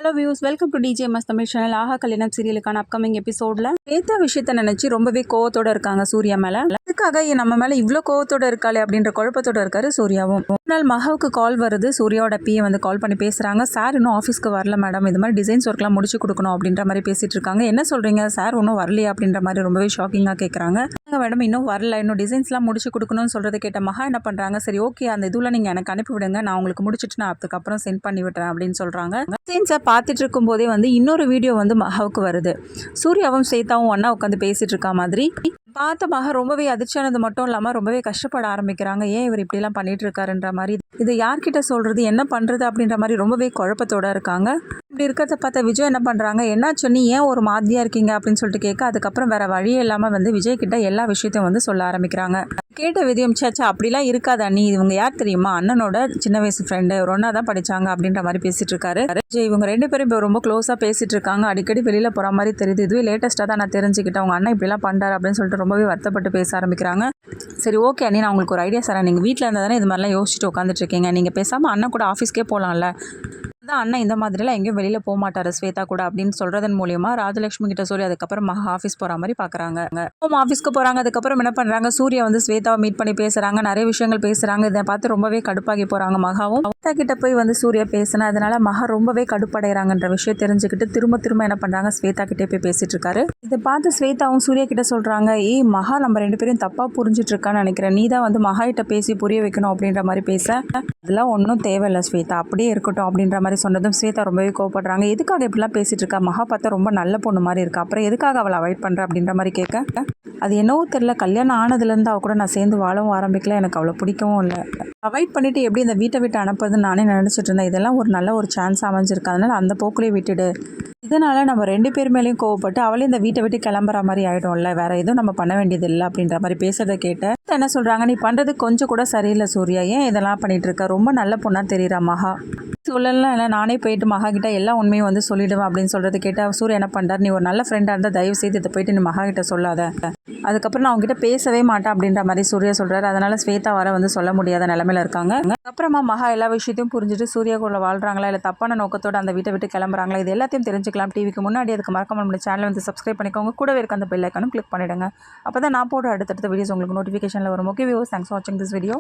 Hello views, welcome to DJMS Tamil channel. Aaha Kalyanam சீரியலுக்கான upcoming எபிசோடில் ஸ்வேதா விஷயத்தை நினச்சி ரொம்பவே கோவத்தோட இருக்காங்க சூர்யா மேலே. அதுக்காக நம்ம மேலே இவ்வளோ கோவத்தோட இருக்காளே அப்படின்ற குழப்பத்தோட இருக்காரு சூர்யாவும். ஒரு நாள் மகாவுக்கு கால் வருது. சூர்யாவோட பிஏ வந்து கால் பண்ணி பேசுகிறாங்க. சார் இன்னும் ஆஃபீஸ்க்கு வரல மேடம், இது மாதிரி டிசைன்ஸ் ஒர்க்லாம் முடிச்சு கொடுக்கணும் அப்படின்ற மாதிரி பேசிகிட்டு இருக்காங்க. என்ன சொல்கிறீங்க, சார் இன்னும் வரலையா அப்படின்ற மாதிரி ரொம்பவே ஷாக்கிங்காக கேட்குறாங்க. மேடம் இன்னும் வரல, இன்னும் டிசைன்ஸ்லாம் முடிச்சு கொடுக்கணும்னு சொல்கிறத கேட்ட மகா என்ன பண்ணுறாங்க, சரி ஓகே அந்த இதுவில் நீங்கள் எனக்கு அனுப்பி விடுங்க, நான் உங்களுக்கு முடிச்சுட்டு நான் அதுக்கப்புறம் சென்ட் பண்ணி விட்டுறேன் அப்படின்னு சொல்கிறாங்க. டிசைன்ஸை பார்த்துட்டு இருக்கும் போதே வந்து இன்னொரு வீடியோ வந்து மகாவுக்கு வருது. சூர்யாவும் ஸ்வேதாவும் ஒன்றா உட்காந்து பேசிகிட்டு இருக்கா மாதிரி பார்த்த மகா ரொம்பவே அதிர்ச்சியானது மட்டும் இல்லாமல் ரொம்பவே கஷ்டப்பட ஆரம்பிக்கிறாங்க. ஏன் இவர் இப்படிலாம் பண்ணிட்டு இருக்காருன்ற மாதிரி, இது யார்கிட்ட சொல்கிறது என்ன பண்ணுறது அப்படின்ற மாதிரி ரொம்பவே குழப்பத்தோட இருக்காங்க. இப்படி இருக்கிறத பார்த்த விஜய் என்ன பண்ணுறாங்க, என்னாச்சு நீ ஏன் ஒரு மாதிரியாக இருக்கீங்க அப்படின்னு சொல்லிட்டு கேட்க, அதுக்கப்புறம் வேற வழியே இல்லாமல் வந்து விஜய் கிட்ட எல்லா விஷயத்தையும் வந்து சொல்ல ஆரம்பிக்கிறாங்க. கேட்ட விஜயம், சேச்சா அப்படிலாம் இருக்காதா, நீ இவங்க யார் தெரியுமா, அண்ணனோட சின்ன வயசு ஃப்ரெண்டு, ஒன்றா தான் படித்தாங்க அப்படின்ற மாதிரி பேசிட்டு இருக்காரு விஜய். இவங்க ரெண்டு பேரும் இப்போ ரொம்ப க்ளோஸாக பேசிட்டு இருக்காங்க. அடிக்கடி வெளியில் போகிற மாதிரி தெரியுது. இதுவே லேட்டஸ்ட்டாக தான் நான் தெரிஞ்சுக்கிட்டேன் அவங்க அண்ணன் இப்படிலாம் பண்ணுறாரு அப்படின்னு சொல்லிட்டு ரொம்பவே வருத்தப்பட்டு பேச ஆரம்பிக்கிறாங்க. சரி ஓகே அண்ணி, நான் உங்களுக்கு ஒரு ஐடியா தரேன். நீங்கள் வீட்டில் இருந்தால் தானே இது மாதிரிலாம் யோசிச்சுட்டு உட்காந்துட்டு இருக்கீங்க, நீங்கள் பேசாமல் அண்ணன் கூட ஆஃபீஸ்க்கே போகலாம்ல. அதான் அண்ணன் இந்த மாதிரிலாம் எங்கேயும் வெளியில் போக மாட்டார் ஸ்வேதா கூட அப்படின்னு சொல்கிறதன் மூலியமாக ராஜலட்சுமி கிட்ட சொல்லி அதுக்கப்புறம் மகா ஆஃபீஸ் போகிற மாதிரி பார்க்குறாங்க. ஆஃபீஸ்க்கு போகிறாங்க. அதுக்கப்புறம் என்ன பண்ணுறாங்க, சூர்யா வந்து ஸ்வேதாவை மீட் பண்ணி பேசுகிறாங்க. நிறைய விஷயங்கள் பேசுகிறாங்க. இதை பார்த்து ரொம்பவே கடுப்பாகி போகிறாங்க. மகாவும் ஸ்வேதா கிட்ட போய் வந்து சூர்யா பேசினா அதனால மகா ரொம்பவே கடுப்படைகிறாங்கன்ற விஷயம் தெரிஞ்சுக்கிட்டு திரும்ப என்ன பண்ணுறாங்க, ஸ்வேதா கிட்டே போய் பேசிட்டு இருக்காரு. இதை பார்த்து ஸ்வேதாவும் சூர்யா கிட்ட சொல்கிறாங்க, ஏய் மகா நம்ம ரெண்டு பேரும் தப்பாக புரிஞ்சிட்டு இருக்கான்னு நினைக்கிறேன், நீ தான் வந்து மகா கிட்ட பேசி புரிய வைக்கணும் அப்படின்ற மாதிரி பேச, அதெல்லாம் ஒன்றும் தேவையில்லை ஸ்வேதா, அப்படியே இருக்கட்டும் அப்படின்ற மாதிரி சொன்னதும் ஸ்வேதா ரொம்பவே கோவப்படுறாங்க. எதுக்காக இப்படிலாம் பேசிட்டு இருக்கா, மகா பார்த்தா ரொம்ப நல்ல பொண்ணு மாதிரி இருக்கா, அப்புறம் எதுக்காக அவளை அவாய்ட் பண்ணுற அப்படின்ற மாதிரி கேட்க, அது என்னவோ தெரியல, கல்யாணம் ஆனதுலேருந்து அவ கூட நான் சேர்ந்து வாழவும் ஆரம்பிக்கல, எனக்கு அவ்வளோ பிடிக்கவும் இல்லை, அவாய்ட் பண்ணிவிட்டு எப்படி இந்த வீட்டை விட்டு அனுப்புறதுன்னு நானே நினச்சிட்டு இருந்தேன், இதெல்லாம் ஒரு நல்ல ஒரு சான்ஸ் அமைஞ்சிருக்கு, அதனால் அந்த போக்குலேயே விட்டுடு, இதனால் நம்ம ரெண்டு பேர் மேலேயும் கோவப்பட்டு அவளே இந்த வீட்டை விட்டு கிளம்புற மாதிரி ஆகிடும்ல, வேறு எதுவும் நம்ம பண்ண வேண்டியது இல்லை அப்படின்ற மாதிரி பேசுறதை கேட்ட என்ன சொல்கிறாங்க, நீ பண்ணுறது கொஞ்சம் கூட சரியில்லை சூர்யா, ஏன் இதெல்லாம் பண்ணிகிட்டு இருக்க, ரொம்ப நல்ல பொண்ணாக தெரியுறா மகா, சொல்லலாம் இல்லை நானே போயிட்டு மகா கிட்ட எல்லா உண்மையும் வந்து சொல்லிவிடுவேன் அப்படின்னு சொல்கிறது கேட்டால் சூர்யா என்ன பண்ணுறாரு, நீ ஒரு நல்ல ஃப்ரெண்டாக இருந்தால் தயவு செய்து இதை போயிட்டு நீ மகா கிட்ட சொல்லாத, அதுக்கப்புறம் நான் அவங்ககிட்ட பேசவே மாட்டேன் அப்படின்ற மாதிரி சூர்யா சொல்கிறாரு. அதனால் ஸ்வேதா வர வந்து சொல்ல முடியாத நிலமையில இருக்காங்க. அப்புறமா மகா எல்லா விஷயத்தையும் புரிஞ்சுட்டு சூர்யா கூட வாழ்கிறாங்களா இல்லை தப்பான நோக்கத்தோடு அந்த வீட்டை விட்டு கிளம்புறாங்களா, இது எல்லாத்தையும் தெரிஞ்சுக்கலாம் டிவிக்கு முன்னாடி. அதுக்கு மறக்காம நம்மளோட சேனலை வந்து சப்ஸ்கிரைப் பண்ணிக்கோங்க, கூடவே இருக்க அந்த பெல் ஐக்கானும் கிளிக் பண்ணிவிடுங்க. அப்போ தான் நான் போடுற அடுத்தடுத்த வீடியோஸ் உங்களுக்கு நோட்டிஃபிகேஷனில் வரும். ஓகே வியூவர்ஸ், தேங்க்ஸ் ஃபார் வாட்சிங் திஸ் வீடியோ.